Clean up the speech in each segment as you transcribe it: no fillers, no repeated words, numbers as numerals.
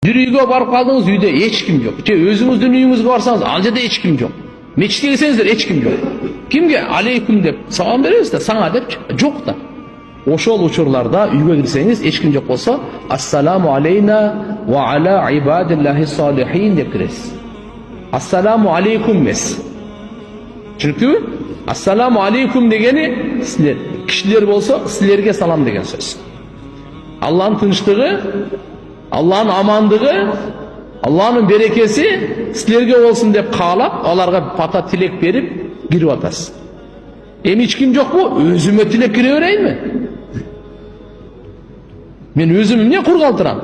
Bir үйгө барып калдыңыз, үйдө эч ким жок. Же өзүңүздүн үйүңүзгө барсаңыз, ал жерде эч ким жок. Мечитке келсеңиздер, эч ким жок. Кимге алейкум деп салам беребиз да, саңа деп жок да. Ошол учурларда үйгө кирсеңиз, эч ким жок болсо, ассаламу алейна ва аля ибадиллахи салихин деп киресиз. Ассаламу алейкум эмес. Чүнкү ассаламу алейкум дегени силер, кишилер болсо силерге салам деген сөз. Аллахтын тынчтыгы, Аллахтын амандыгы, Аллахтын берекеси силерге болсун деп каалап, аларга пата тилек берип кирип атасыз. Эми эч ким жокпу? Өзүмө тилек кире берейинби? Мен өзүм эмне кур калтырам?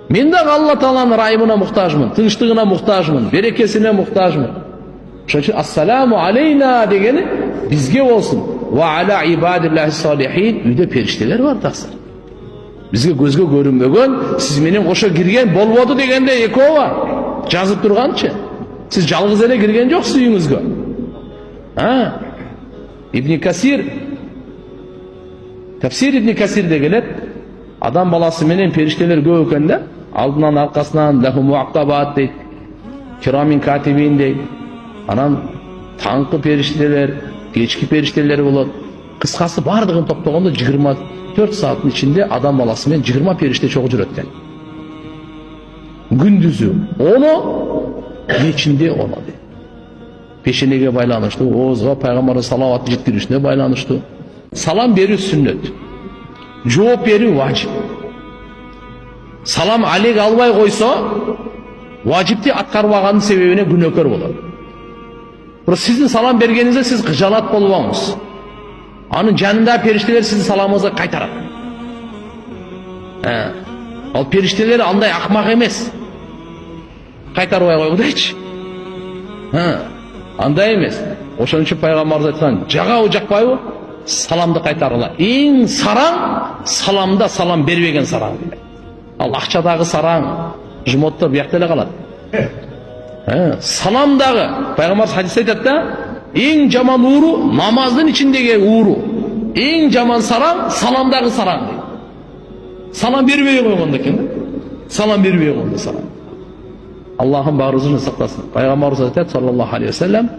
Мен дагы Алла Тааланын райымына муктажмын, тынчтыгына муктажмын, берекесине муктажмын. Ошон үчүн ассаламу алейна дегени бизге болсун. Ва аля ибадиллахи салихин, үйдө периштелер бар таксыр. Бизге көзгө көрүнбөгөн, сиз менен кошо кирген болбоду дегенде экөө бар. Жазып турганчы. Сиз жалгыз эле кирген жоксуз үйүңүзгө. Ибн Касир, Тафсир Ибн Касирде келет, адам баласы менен периштелер көп экен да, алдынан аркасынан лаху муаккабат дейт, кирамин катибин дейт. Анан таңкы периштелер, кечки периштелер болот. Кыскасы бардыгын топтогондо 24 сааттын ичинде адам баласы менен 20 периште чогуу жүрөт экен. Күндүзү 10, кечинде 10 дейт. Пешенеге байланыштуу, оозго пайгамбарга салават жеткиришине байланыштуу. Салам берүү сүннөт. Жооп берүү важип. Салам алейк албай койсо, важипти аткарбагандын себебине күнөөкөр болот. Бирок сиздин салам бергениңизде сиз кыжалат болбоңуз. Анын жанындагы периштелер сиздин саламыңызды кайтарат. Ал периштелер андай акмак эмес. Кайтарбай койгудайчы. Андай эмес. Ошон үчүн пайгамбарыбыз айткан, жагабы жакпайбы? Саламды кайтаргыла. Эң сараң саламда салам бербеген сараң. Ал акчадагы сараң, жмотто биякта эле калат. Саламдагы пайгамбарыбыз хадисте айтат да, эң жаман ууру намаздын ичиндеги ууру. Эң жаман сараң саламдагы сараң. Салам бербей койгондо экен да. Салам бербей койгондо сараң. Аллахым баарыбызды сактасын. Пайгамбарыбыз айтат саллаллаху алейхи ва саллям,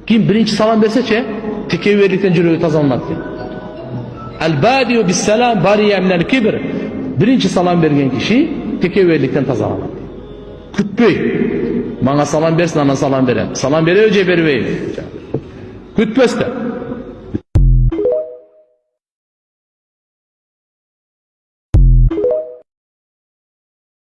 ким биринчи салам берсечи, текеберликтен жүрөгү тазаланат дейт. Ал-бадиу бис-салам бария минал кибр. Биринчи салам берген киши текеберликтен тазаланат. Күтпөй. Мага салам берсин, ана салам берем. Салам береби же бербейби? Күтпөстө.